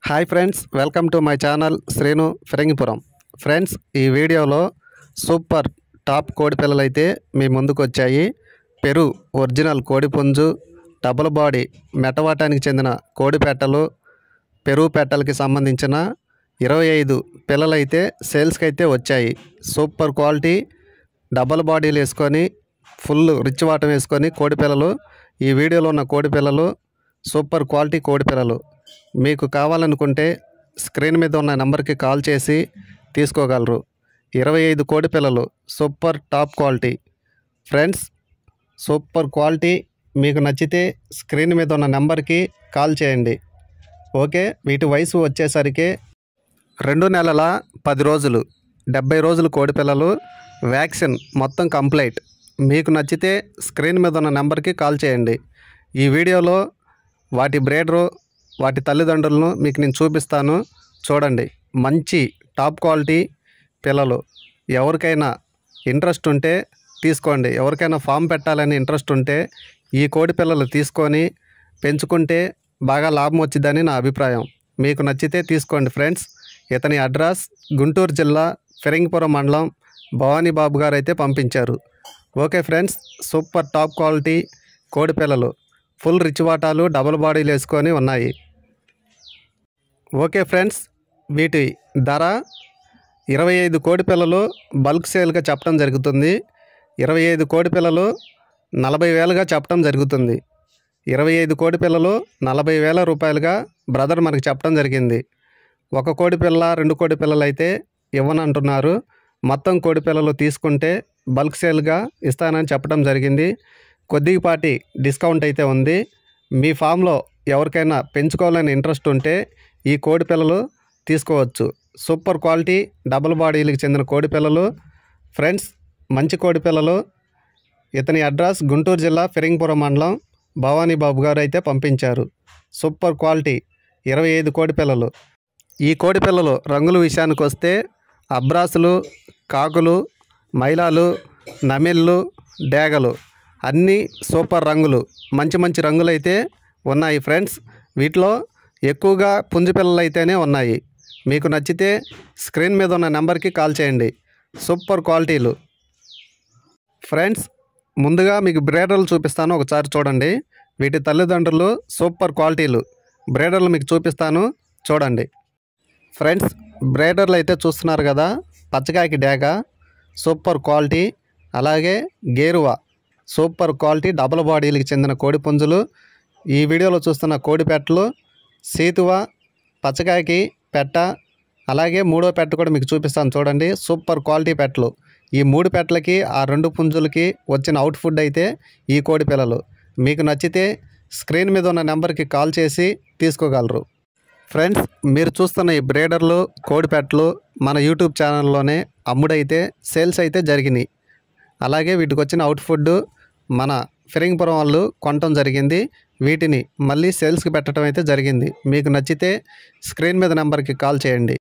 Hi friends, welcome to my channel Srinu Phirangipuram. Friends, ఈ వీడియోలో super top కోడి పిల్లలు అయితే మీ ముందుకు వచ్చాయి. పెరు ఒరిజినల్ కోడి పుంజు, డబుల్ బాడీ మెటవాటానికి చెందిన కోడి పెట్టలు, పెరుగు పెట్టలకి సంబంధించిన 25 పిల్లలైతే సేల్స్కి అయితే వచ్చాయి. సూపర్ క్వాలిటీ డబుల్ బాడీలు వేసుకొని ఫుల్ రిచ్ వాటం వేసుకొని కోడి పిల్లలు. ఈ వీడియోలో ఉన్న కోడి పిల్లలు సూపర్ క్వాలిటీ కోడి పిల్లలు. మీకు కావాలనుకుంటే స్క్రీన్ మీద ఉన్న నెంబర్కి కాల్ చేసి తీసుకోగలరు. 25 కోడి పిల్లలు super top quality. Friends, super quality మీకు నచ్చితే స్క్రీన్ మీద ఉన్న నెంబర్కి కాల్ చేయండి. ఓకే, వీటి వయసు వచ్చేసరికి 2 నెలల 10 రోజులు, 70 రోజులు కోడి పిల్లలు. వ్యాక్సిన్ మొత్తం కంప్లీట్. మీకు నచ్చితే స్క్రీన్ మీద ఉన్న నెంబర్కి కాల్ చేయండి. ఈ వీడియోలో వాటి బ్రీడరు, వాటి తల్లిదండ్రులను మీకు నేను చూపిస్తాను. చూడండి, మంచి టాప్ క్వాలిటీ పిల్లలు. ఎవరికైనా ఇంట్రెస్ట్ ఉంటే తీసుకోండి. ఎవరికైనా ఫామ్ పెట్టాలని ఇంట్రెస్ట్ ఉంటే ఈ కోడి పిల్లలు తీసుకొని పెంచుకుంటే బాగా లాభం వచ్చిందని నా అభిప్రాయం. మీకు నచ్చితే తీసుకోండి. ఫ్రెండ్స్, ఇతని అడ్రస్ గుంటూరు జిల్లా ఫిరంగిపురం మండలం భవానీ బాబు గారు అయితే పంపించారు. Okay friends, super top quality కోడి పిల్లలు ఫుల్ రిచ్ వాటాలు డబుల్ బాడీలు వేసుకొని ఉన్నాయి. ఓకే ఫ్రెండ్స్, వీటి ధర 25 కోడి పిల్లలు బల్క్ సేల్గా చెప్పడం జరుగుతుంది. 25 కోడి పిల్లలు 40,000గా చెప్పడం జరుగుతుంది. 25 కోడి పిల్లలు 40,000 రూపాయలుగా బ్రదర్ మనకి చెప్పడం జరిగింది. ఒక కోడి పిల్ల 2 కోడి పిల్లలు అయితే ఇవ్వనంటున్నారు. మొత్తం కోడి పిల్లలు తీసుకుంటే బల్క్ సేల్గా ఇస్తానని చెప్పడం జరిగింది. కొద్దిపాటి డిస్కౌంట్ అయితే ఉంది. మీ ఫామ్లో ఎవరికైనా పెంచుకోవాలని ఇంట్రెస్ట్ ఉంటే ఈ కోడి పిల్లలు తీసుకోవచ్చు. సూపర్ క్వాలిటీ డబుల్ బాడీలకు చెందిన కోడి పిల్లలు. ఫ్రెండ్స్, మంచి కోడి పిల్లలు. ఇతని అడ్రస్ గుంటూరు జిల్లా ఫిరంగిపురం మండలం భవానీ బాబు గారు అయితే పంపించారు. సూపర్ క్వాలిటీ 25 కోడి పిల్లలు. ఈ కోడి పిల్లలు రంగుల విషయానికి వస్తే అబ్రాసులు, కాకులు, మైలాలు, నమిళ్ళు, డేగలు అన్నీ సూపర్ రంగులు, మంచి మంచి రంగులు అయితే ఉన్నాయి. ఫ్రెండ్స్, వీటిలో ఎక్కువగా పుంజు పిల్లలు అయితేనే ఉన్నాయి. మీకు నచ్చితే స్క్రీన్ మీద ఉన్న నెంబర్కి కాల్ చేయండి. సూపర్ క్వాలిటీలు. ఫ్రెండ్స్, ముందుగా మీకు బ్రీడర్లు చూపిస్తాను, ఒకసారి చూడండి. వీటి తల్లిదండ్రులు సూపర్ క్వాలిటీలు. బ్రీడర్లు మీకు చూపిస్తాను, చూడండి. ఫ్రెండ్స్, బ్రీడర్లు అయితే చూస్తున్నారు కదా. పచ్చకాకి డేగ సూపర్ క్వాలిటీ, అలాగే గేరువా సూపర్ క్వాలిటీ డబుల్ బాడీలకు చెందిన కోడి పుంజులు. ఈ వీడియోలో చూస్తున్న కోడి పెట్టలు సీతువ, పచ్చకాకి పెట్ట, అలాగే 3వ పెట్ట కూడా మీకు చూపిస్తాను చూడండి. సూపర్ క్వాలిటీ పెట్టలు. ఈ 3 పెట్టలకి ఆ 2 పుంజులకి వచ్చిన అవుట్ ఫుడ్ అయితే ఈ కోడి పిల్లలు. మీకు నచ్చితే స్క్రీన్ మీద ఉన్న నెంబర్కి కాల్ చేసి తీసుకోగలరు. ఫ్రెండ్స్, మీరు చూస్తున్న ఈ బ్రీడర్లు, కోడి పెట్టలు మన యూట్యూబ్ ఛానల్లోనే అమ్ముడైతే సేల్స్ అయితే జరిగినాయి. అలాగే వీటికి వచ్చిన అవుట్ ఫుడ్ మన ఫిరంగిపురం వాళ్ళు కొనటం జరిగింది. వీటిని మళ్ళీ సేల్స్కి పెట్టడం అయితే జరిగింది. మీకు నచ్చితే స్క్రీన్ మీద నెంబర్కి కాల్ చేయండి.